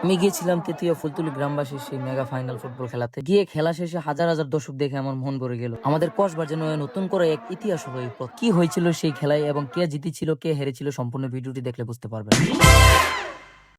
আমি গিয়েছিলাম তৃতীয় ফুলতুলি গ্রামবাসীর সেই মেগা ফাইনাল ফুটবল খেলাতে। গিয়ে খেলা শেষে হাজার হাজার দর্শক দেখে আমার মন ভরে গেল। আমাদের কসবার যেন নতুন করে এক ইতিহাস হলো। কি হয়েছিল সেই খেলায় এবং কে জিতেছিল কে হেরেছিল সম্পূর্ণ ভিডিওটি দেখলে বুঝতে পারবেন।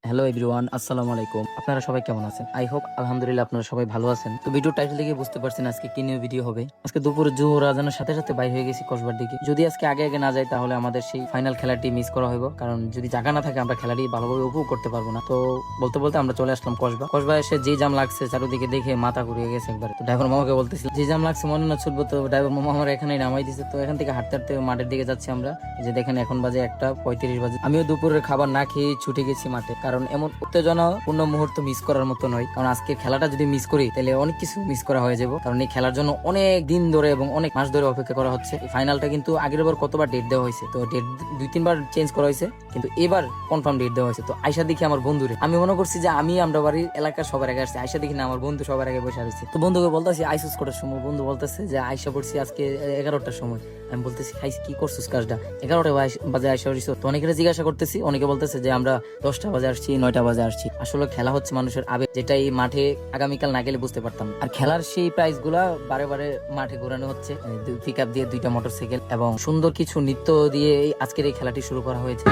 হ্যালো এভরিওয়ান, আসসালামু আলাইকুম। আপনারা সবাই কেমন আছেন? আই হোপ আলহামদুলিল্লাহ আপনারা সবাই ভালো আছেন। তো ভিডিও টাইটেল দেখে বুঝতে পারছেন আজকে কি নিয়ে ভিডিও হবে। আজকে দুপুরে জোহর আজানের সাথে সাথে বাইরে হয়ে গেছি কসবার দিকে। যদি আজকে আগে আগে না যাই তাহলে আমাদের সেই ফাইনাল খেলাটি মিস করা হইব, কারণ যদি জায়গা না থাকে আমরা খেলাটি ভালোভাবে উপভোগ করতে পারবো না। তো বলতে বলতে আমরা চলে আসলাম কসবা এসে যে জাম লাগছে চারদিকে দেখে মাথা ঘুরিয়ে গেছে একবার। তো ড্রাইভার মামাকে বলতেছি যে জাম লাগছে মনে না ছুটবো, তো ড্রাইভার মামা আমার এখানে নামাই দিচ্ছে। তো এখান থেকে হাঁটতে হাঁটতে মাঠের দিকে যাচ্ছি আমরা, যে দেখেন এখন বাজে 1:35 বাজে। আমিও দুপুরের খাবার না খেয়ে ছুটে গেছি মাঠে, কারণ এমন উত্তেজনাপূর্ণ মুহূর্ত মিস করার মতো নয়। কারণ আজকের খেলাটা যদি মিস করি তাহলে অনেক কিছু মিস করা হয়ে যাবে, কারণ এই খেলার জন্য অনেক দিন ধরে এবং অনেক মাস ধরে অপেক্ষা করা হচ্ছে। এই ফাইনালটা কিন্তু আগের বার কতবার ডেট দেওয়া হয়েছে, তো ডেট 2-3 বার চেঞ্জ করা হয়েছে, কিন্তু এবার কনফার্ম ডেট দেওয়া হয়েছে। তো আয়সা দেখি আমার বন্ধুরে, আমি মনে করছি যে আমরা বাড়ির এলাকার সবার আগে আসছি। আয়সা দেখি না আমার বন্ধু সবার আগে বসে আসছে। তো বন্ধুকে বলতেছি আইসুস কটার সময়, বন্ধু বলতেছে যে আয়সা পড়ছি আজকে 11টার সময়। আমি বলতেছি খাইস কি করছিস কাজটা, 11টা বাজে আয়সা পড়ছিস? তো অনেকের জিজ্ঞাসা করতেছি, অনেকে বলতেছে যে আমরা 10টা বাজে আসছি, 9টা বাজে আসছি। আসলে খেলা হচ্ছে মানুষের আবেগ, যেটা এই মাঠে আগামীকাল না গেলে বুঝতে পারতাম। আর খেলার সেই প্রাইজ গুলা বারে বারে মাঠে ঘোরানো হচ্ছে, পিক আপ দিয়ে 2টা মোটরসাইকেল এবং সুন্দর কিছু নৃত্য দিয়ে আজকের এই খেলাটি শুরু করা হয়েছে।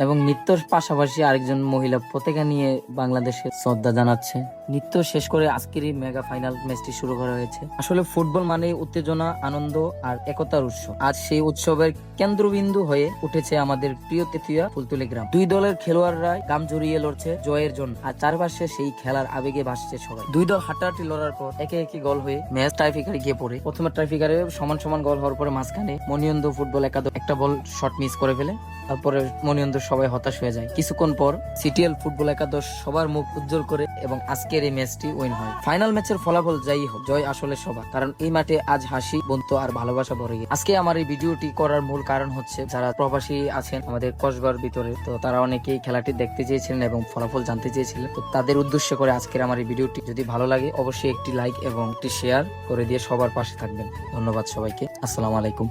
এবং নৃত্যর পাশাপাশি আরেকজন মহিলা পতাকা নিয়ে বাংলাদেশের শ্রদ্ধা জানাচ্ছে। নৃত্য শেষ করে আজকের এই মেগা ফাইনাল ম্যাচটি শুরু করা হয়েছে। আসলে ফুটবল মানে উত্তেজনা, আনন্দ আর একতার উৎসব। আজ সেই উৎসবের কেন্দ্রবিন্দু হয়ে উঠেছে আমাদের প্রিয় তেতুয়া ফুলতুলি গ্রাম। দুই দলের খেলোয়াড়রা গাম জড়িয়ে লড়ছে জয়ের জন্য, আর চারপাশে সেই খেলার আবেগে ভাসছে সবাই। দুই দল হাঁটাহাঁটি লড়ার পর একে একে গোল হয়ে ম্যাচ টাইফিকারে গিয়ে পড়ে। প্রথমে টাইফিকারে সমান সমান গোল হওয়ার পরে মাঝখানে মনিয়ন্দ ফুটবল একাদশ একটা বল শট মিস করে ফেলে। তারপরে মনিয়ন্দ সবাই হতাশ হয়ে যায়। কিছুক্ষণ পর সিটিএল ফুটবল একাদশ সবার মুখ উজ্জ্বল করে এবং আজকের এই ম্যাচটি উইন হয়। ফাইনাল ম্যাচের ফলাফল যাই হোক, জয় আসলে সবার, কারণ এই মাঠে আজ হাসি, বন্ধুত্ব আর ভালোবাসা ভরে গেছে। আজকে আমার এই ভিডিওটি করার মূল কারণ হচ্ছে যারা প্রবাসী আছেন আমাদের কসবার ভিতরে, তো তারা অনেকেই খেলাটি দেখতে চেয়েছিলেন এবং ফলাফল জানতে চেয়েছিলেন। তো তাদের উদ্দেশ্য করে আজকের আমার এই ভিডিওটি। যদি ভালো লাগে অবশ্যই একটি লাইক এবং একটি শেয়ার করে দিয়ে সবার পাশে থাকবেন। ধন্যবাদ সবাইকে। আসসালামু আলাইকুম।